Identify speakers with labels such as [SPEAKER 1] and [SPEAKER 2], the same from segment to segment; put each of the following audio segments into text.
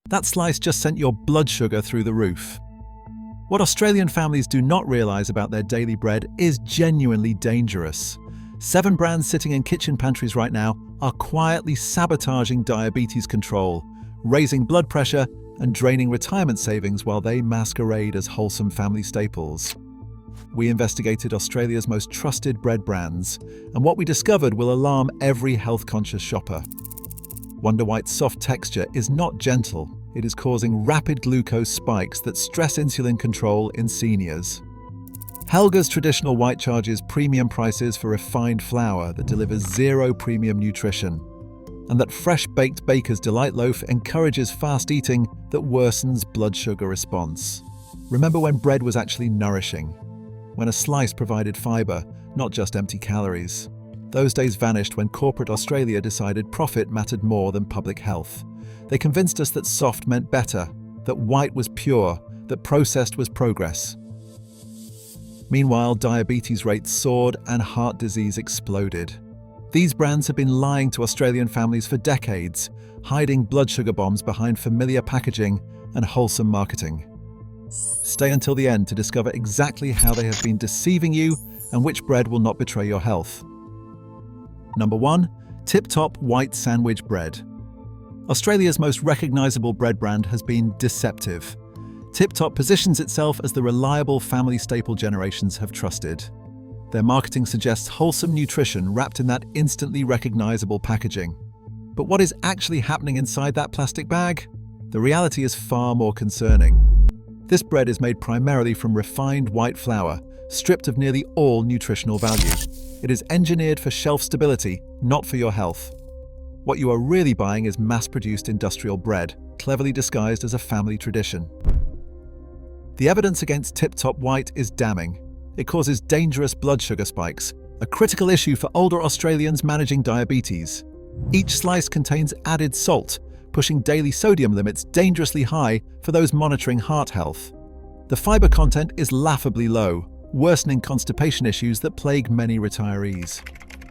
[SPEAKER 1] That slice just sent your blood sugar through the roof. What Australian families do not realise about their daily bread is genuinely dangerous. 7 brands sitting in kitchen pantries right now are quietly sabotaging diabetes control, raising blood pressure and draining retirement savings while they masquerade as wholesome family staples. We investigated Australia's most trusted bread brands, and what we discovered will alarm every health-conscious shopper. Wonder White's soft texture is not gentle. It is causing rapid glucose spikes that stress insulin control in seniors. Helga's traditional white charges premium prices for refined flour that delivers zero premium nutrition. And that fresh-baked Baker's Delight loaf encourages fast eating that worsens blood sugar response. Remember when bread was actually nourishing? When a slice provided fibre, not just empty calories. Those days vanished when corporate Australia decided profit mattered more than public health. They convinced us that soft meant better, that white was pure, that processed was progress. Meanwhile, diabetes rates soared and heart disease exploded. These brands have been lying to Australian families for decades, hiding blood sugar bombs behind familiar packaging and wholesome marketing. Stay until the end to discover exactly how they have been deceiving you and which bread will not betray your health. Number 1. Tip Top White Sandwich Bread. Australia's most recognisable bread brand has been deceptive. Tip Top positions itself as the reliable family staple generations have trusted. Their marketing suggests wholesome nutrition wrapped in that instantly recognisable packaging. But what is actually happening inside that plastic bag? The reality is far more concerning. This bread is made primarily from refined white flour, stripped of nearly all nutritional value. It is engineered for shelf stability, not for your health. What you are really buying is mass-produced industrial bread, cleverly disguised as a family tradition. The evidence against Tip Top White is damning. It causes dangerous blood sugar spikes, a critical issue for older Australians managing diabetes. Each slice contains added salt, pushing daily sodium limits dangerously high for those monitoring heart health. The fibre content is laughably low, worsening constipation issues that plague many retirees.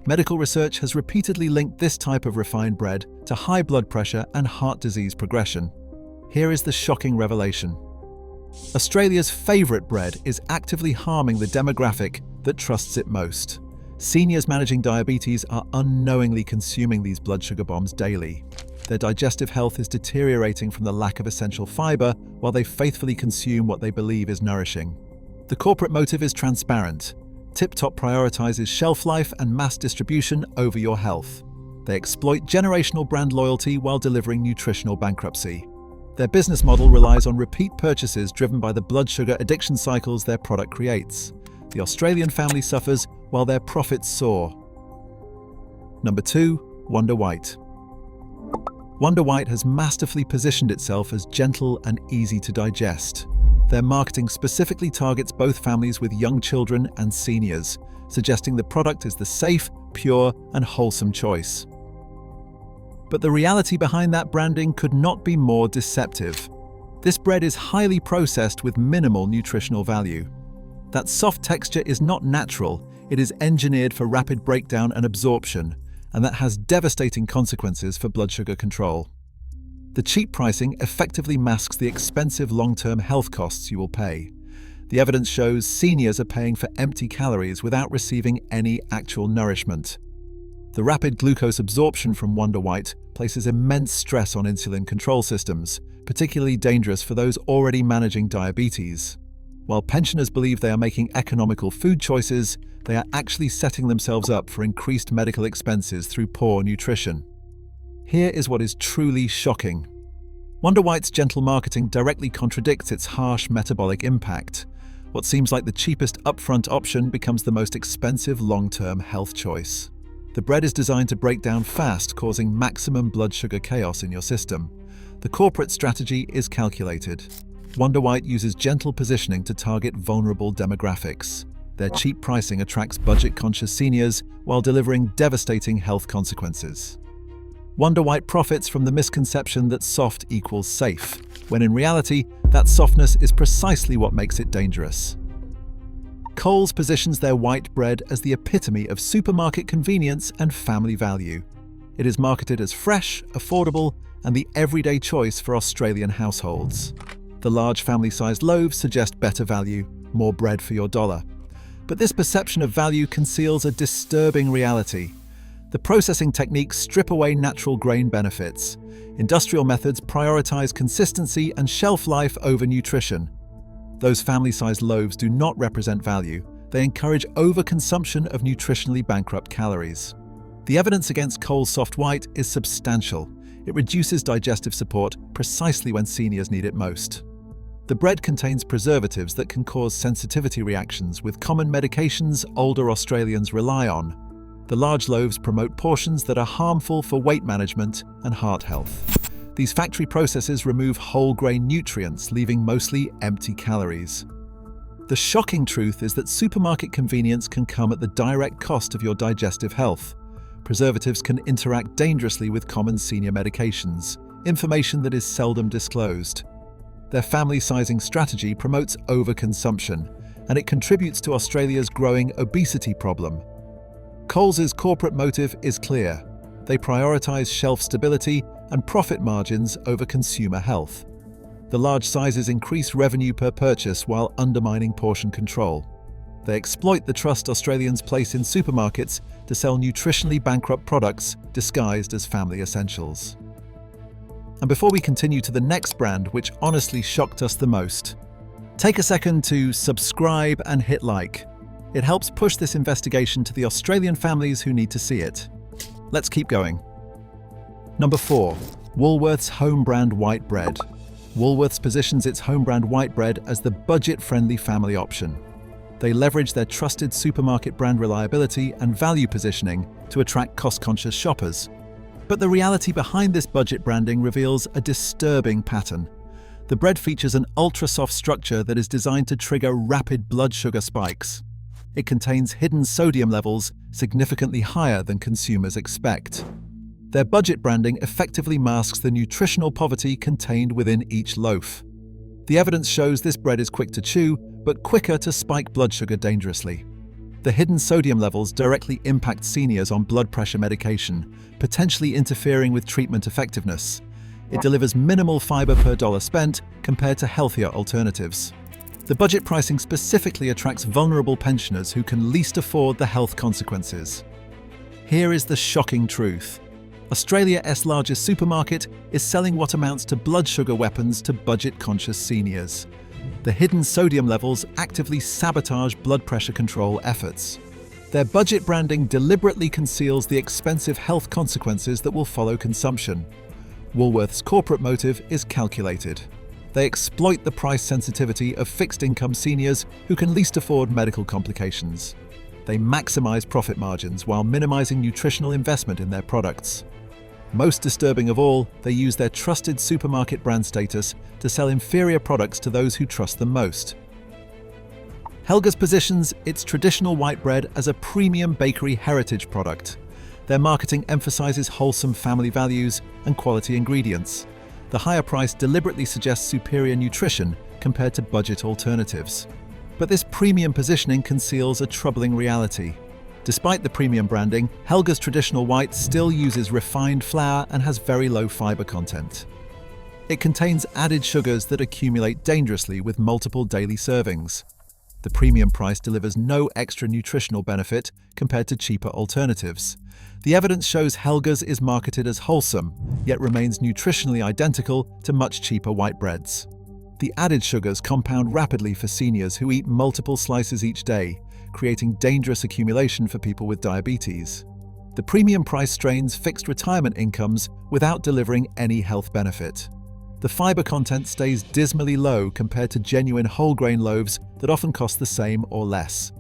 [SPEAKER 1] Medical research has repeatedly linked this type of refined bread to high blood pressure and heart disease progression. Here is the shocking revelation. Australia's favourite bread is actively harming the demographic that trusts it most. Seniors managing diabetes are unknowingly consuming these blood sugar bombs daily. Their digestive health is deteriorating from the lack of essential fibre while they faithfully consume what they believe is nourishing. The corporate motive is transparent. Tip Top prioritizes shelf life and mass distribution over your health. They exploit generational brand loyalty while delivering nutritional bankruptcy. Their business model relies on repeat purchases driven by the blood sugar addiction cycles their product creates. The Australian family suffers while their profits soar. Number 2. Wonder White. Wonder White has masterfully positioned itself as gentle and easy to digest. Their marketing specifically targets both families with young children and seniors, suggesting the product is the safe, pure, and wholesome choice. But the reality behind that branding could not be more deceptive. This bread is highly processed with minimal nutritional value. That soft texture is not natural, it is engineered for rapid breakdown and absorption, and that has devastating consequences for blood sugar control. The cheap pricing effectively masks the expensive long-term health costs you will pay. The evidence shows seniors are paying for empty calories without receiving any actual nourishment. The rapid glucose absorption from Wonder White places immense stress on insulin control systems, particularly dangerous for those already managing diabetes. While pensioners believe they are making economical food choices, they are actually setting themselves up for increased medical expenses through poor nutrition. Here is what is truly shocking. Wonder White's gentle marketing directly contradicts its harsh metabolic impact. What seems like the cheapest upfront option becomes the most expensive long-term health choice. The bread is designed to break down fast, causing maximum blood sugar chaos in your system. The corporate strategy is calculated. Wonder White uses gentle positioning to target vulnerable demographics. Their cheap pricing attracts budget-conscious seniors while delivering devastating health consequences. Wonder White profits from the misconception that soft equals safe, when in reality, that softness is precisely what makes it dangerous. Coles positions their white bread as the epitome of supermarket convenience and family value. It is marketed as fresh, affordable, and the everyday choice for Australian households. The large family-sized loaves suggest better value, more bread for your dollar. But this perception of value conceals a disturbing reality. The processing techniques strip away natural grain benefits. Industrial methods prioritize consistency and shelf life over nutrition. Those family-sized loaves do not represent value. They encourage overconsumption of nutritionally bankrupt calories. The evidence against Coles Soft White is substantial. It reduces digestive support precisely when seniors need it most. The bread contains preservatives that can cause sensitivity reactions with common medications older Australians rely on. The large loaves promote portions that are harmful for weight management and heart health. These factory processes remove whole grain nutrients, leaving mostly empty calories. The shocking truth is that supermarket convenience can come at the direct cost of your digestive health. Preservatives can interact dangerously with common senior medications, information that is seldom disclosed. Their family sizing strategy promotes overconsumption, and it contributes to Australia's growing obesity problem. Coles's corporate motive is clear. They prioritise shelf stability and profit margins over consumer health. The large sizes increase revenue per purchase while undermining portion control. They exploit the trust Australians place in supermarkets to sell nutritionally bankrupt products disguised as family essentials. And before we continue to the next brand, which honestly shocked us the most, take a second to subscribe and hit like. It helps push this investigation to the Australian families who need to see it. Let's keep going. Number 4. Woolworths home brand white bread. Woolworths positions its home brand white bread as the budget-friendly family option. They leverage their trusted supermarket brand reliability and value positioning to attract cost-conscious shoppers. But the reality behind this budget branding reveals a disturbing pattern. The bread features an ultra-soft structure that is designed to trigger rapid blood sugar spikes. It contains hidden sodium levels significantly higher than consumers expect. Their budget branding effectively masks the nutritional poverty contained within each loaf. The evidence shows this bread is quick to chew, but quicker to spike blood sugar dangerously. The hidden sodium levels directly impact seniors on blood pressure medication, potentially interfering with treatment effectiveness. It delivers minimal fiber per dollar spent compared to healthier alternatives. The budget pricing specifically attracts vulnerable pensioners who can least afford the health consequences. Here is the shocking truth. Australia's largest supermarket is selling what amounts to blood sugar weapons to budget-conscious seniors. The hidden sodium levels actively sabotage blood pressure control efforts. Their budget branding deliberately conceals the expensive health consequences that will follow consumption. Woolworths' corporate motive is calculated. They exploit the price sensitivity of fixed-income seniors who can least afford medical complications. They maximize profit margins while minimizing nutritional investment in their products. Most disturbing of all, they use their trusted supermarket brand status to sell inferior products to those who trust them most. Helga's positions its traditional white bread as a premium bakery heritage product. Their marketing emphasizes wholesome family values and quality ingredients. The higher price deliberately suggests superior nutrition compared to budget alternatives. But this premium positioning conceals a troubling reality. Despite the premium branding, Helga's traditional white still uses refined flour and has very low fiber content. It contains added sugars that accumulate dangerously with multiple daily servings. The premium price delivers no extra nutritional benefit compared to cheaper alternatives. The evidence shows Helga's is marketed as wholesome, yet remains nutritionally identical to much cheaper white breads. The added sugars compound rapidly for seniors who eat multiple slices each day, creating dangerous accumulation for people with diabetes. The premium price strains fixed retirement incomes without delivering any health benefit. The fiber content stays dismally low compared to genuine whole grain loaves that often cost the same or less.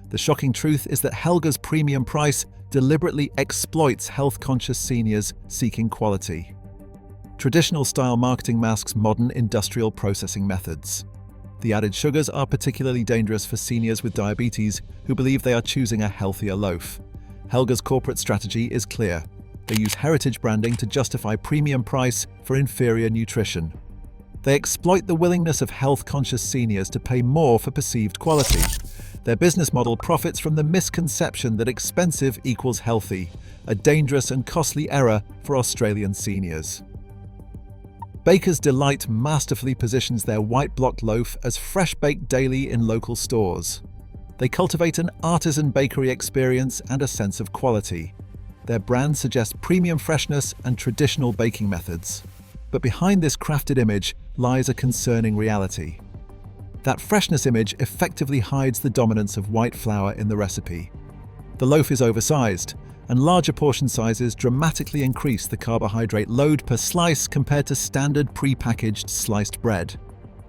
[SPEAKER 1] The shocking truth is that Helga's premium price deliberately exploits health-conscious seniors seeking quality. Traditional style marketing masks modern industrial processing methods. The added sugars are particularly dangerous for seniors with diabetes who believe they are choosing a healthier loaf. Helga's corporate strategy is clear. They use heritage branding to justify premium price for inferior nutrition. They exploit the willingness of health-conscious seniors to pay more for perceived quality. Their business model profits from the misconception that expensive equals healthy, a dangerous and costly error for Australian seniors. Baker's Delight masterfully positions their white block loaf as fresh baked daily in local stores. They cultivate an artisan bakery experience and a sense of quality. Their brand suggests premium freshness and traditional baking methods. But behind this crafted image lies a concerning reality. That freshness image effectively hides the dominance of white flour in the recipe. The loaf is oversized, and larger portion sizes dramatically increase the carbohydrate load per slice compared to standard pre-packaged sliced bread.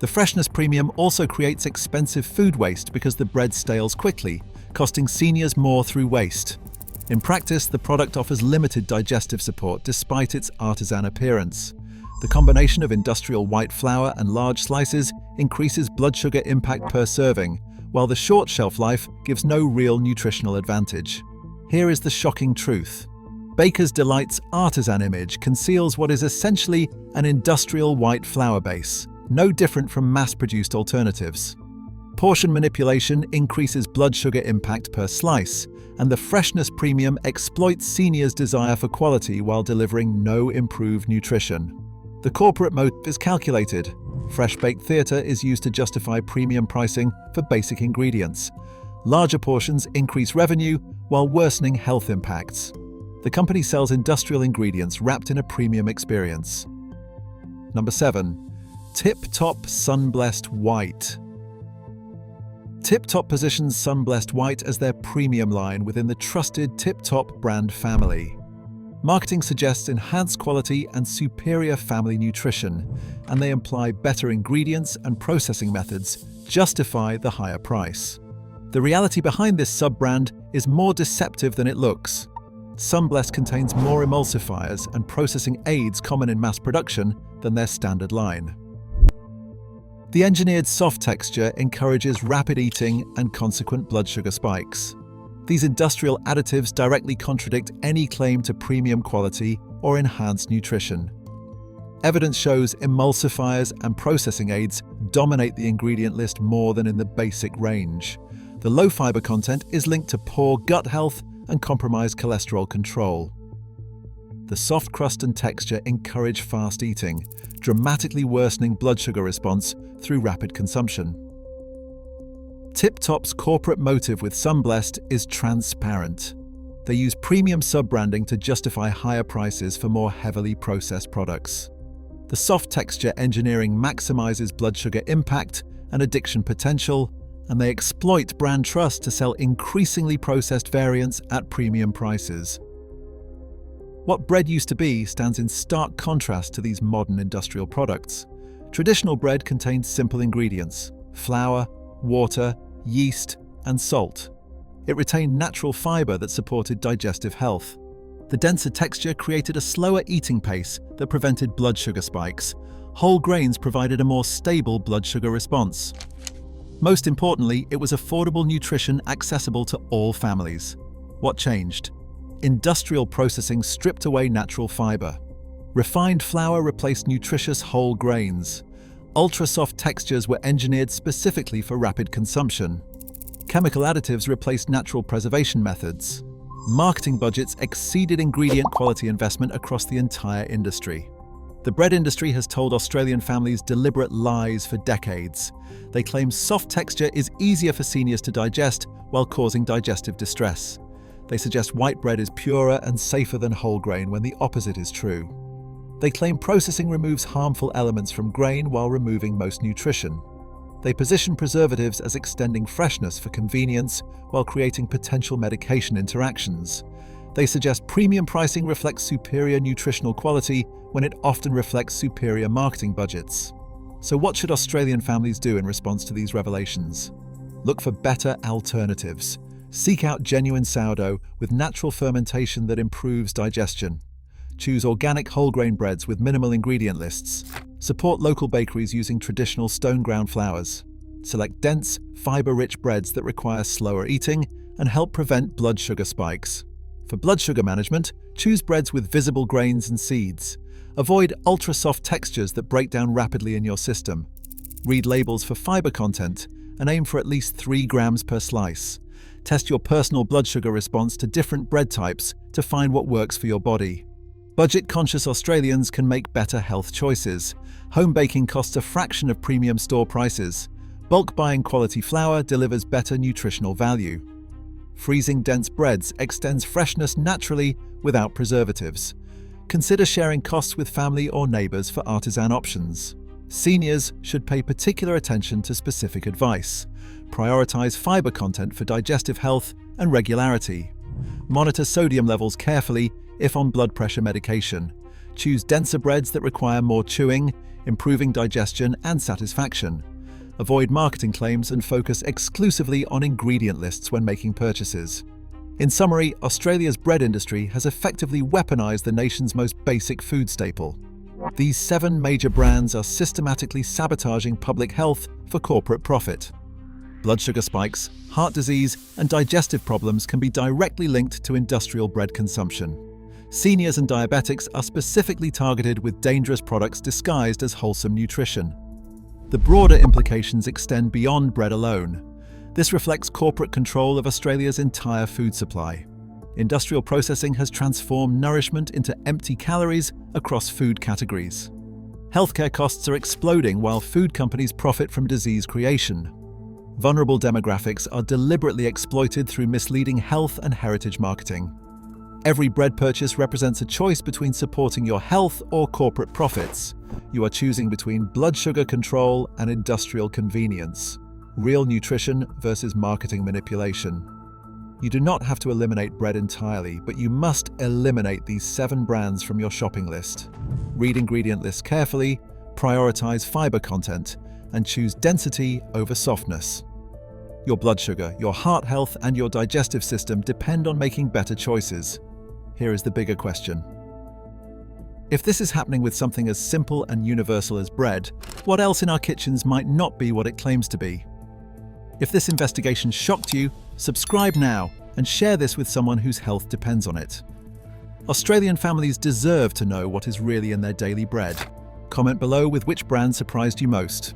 [SPEAKER 1] The freshness premium also creates expensive food waste because the bread stales quickly, costing seniors more through waste. In practice, the product offers limited digestive support despite its artisan appearance. The combination of industrial white flour and large slices increases blood sugar impact per serving, while the short shelf life gives no real nutritional advantage. Here is the shocking truth. Baker's Delight's artisan image conceals what is essentially an industrial white flour base, no different from mass-produced alternatives. Portion manipulation increases blood sugar impact per slice, and the freshness premium exploits seniors' desire for quality while delivering no improved nutrition. The corporate motive is calculated. Fresh baked theatre is used to justify premium pricing for basic ingredients. Larger portions increase revenue while worsening health impacts. The company sells industrial ingredients wrapped in a premium experience. Number 7. Tip Top Sunblessed White. Tip Top positions Sunblessed White as their premium line within the trusted Tip Top brand family. Marketing suggests enhanced quality and superior family nutrition, and they imply better ingredients and processing methods justify the higher price. The reality behind this sub-brand is more deceptive than it looks. Sunblessed contains more emulsifiers and processing aids common in mass production than their standard line. The engineered soft texture encourages rapid eating and consequent blood sugar spikes. These industrial additives directly contradict any claim to premium quality or enhanced nutrition. Evidence shows emulsifiers and processing aids dominate the ingredient list more than in the basic range. The low fiber content is linked to poor gut health and compromised cholesterol control. The soft crust and texture encourage fast eating, dramatically worsening blood sugar response through rapid consumption. Tip Top's corporate motive with Sunblessed is transparent. They use premium sub-branding to justify higher prices for more heavily processed products. The soft texture engineering maximizes blood sugar impact and addiction potential, and they exploit brand trust to sell increasingly processed variants at premium prices. What bread used to be stands in stark contrast to these modern industrial products. Traditional bread contained simple ingredients: flour, water, yeast, and salt. It retained natural fiber that supported digestive health. The denser texture created a slower eating pace that prevented blood sugar spikes. Whole grains provided a more stable blood sugar response. Most importantly, it was affordable nutrition accessible to all families. What changed? Industrial processing stripped away natural fiber. Refined flour replaced nutritious whole grains. Ultra-soft textures were engineered specifically for rapid consumption. Chemical additives replaced natural preservation methods. Marketing budgets exceeded ingredient quality investment across the entire industry. The bread industry has told Australian families deliberate lies for decades. They claim soft texture is easier for seniors to digest while causing digestive distress. They suggest white bread is purer and safer than whole grain when the opposite is true. They claim processing removes harmful elements from grain while removing most nutrition. They position preservatives as extending freshness for convenience while creating potential medication interactions. They suggest premium pricing reflects superior nutritional quality when it often reflects superior marketing budgets. So what should Australian families do in response to these revelations? Look for better alternatives. Seek out genuine sourdough with natural fermentation that improves digestion. Choose organic whole grain breads with minimal ingredient lists. Support local bakeries using traditional stone ground flours. Select dense, fiber-rich breads that require slower eating and help prevent blood sugar spikes. For blood sugar management, choose breads with visible grains and seeds. Avoid ultra-soft textures that break down rapidly in your system. Read labels for fiber content and aim for at least 3 grams per slice. Test your personal blood sugar response to different bread types to find what works for your body. Budget-conscious Australians can make better health choices. Home baking costs a fraction of premium store prices. Bulk buying quality flour delivers better nutritional value. Freezing dense breads extends freshness naturally without preservatives. Consider sharing costs with family or neighbours for artisan options. Seniors should pay particular attention to specific advice. Prioritise fibre content for digestive health and regularity. Monitor sodium levels carefully if on blood pressure medication. Choose denser breads that require more chewing, improving digestion and satisfaction. Avoid marketing claims and focus exclusively on ingredient lists when making purchases. In summary, Australia's bread industry has effectively weaponized the nation's most basic food staple. These 7 major brands are systematically sabotaging public health for corporate profit. Blood sugar spikes, heart disease, and digestive problems can be directly linked to industrial bread consumption. Seniors and diabetics are specifically targeted with dangerous products disguised as wholesome nutrition. The broader implications extend beyond bread alone. This reflects corporate control of Australia's entire food supply. Industrial processing has transformed nourishment into empty calories across food categories. Healthcare costs are exploding while food companies profit from disease creation. Vulnerable demographics are deliberately exploited through misleading health and heritage marketing. Every bread purchase represents a choice between supporting your health or corporate profits. You are choosing between blood sugar control and industrial convenience, real nutrition versus marketing manipulation. You do not have to eliminate bread entirely, but you must eliminate these 7 brands from your shopping list. Read ingredient lists carefully, prioritize fiber content, and choose density over softness. Your blood sugar, your heart health, and your digestive system depend on making better choices. Here is the bigger question. If this is happening with something as simple and universal as bread, what else in our kitchens might not be what it claims to be? If this investigation shocked you, subscribe now and share this with someone whose health depends on it. Australian families deserve to know what is really in their daily bread. Comment below with which brand surprised you most.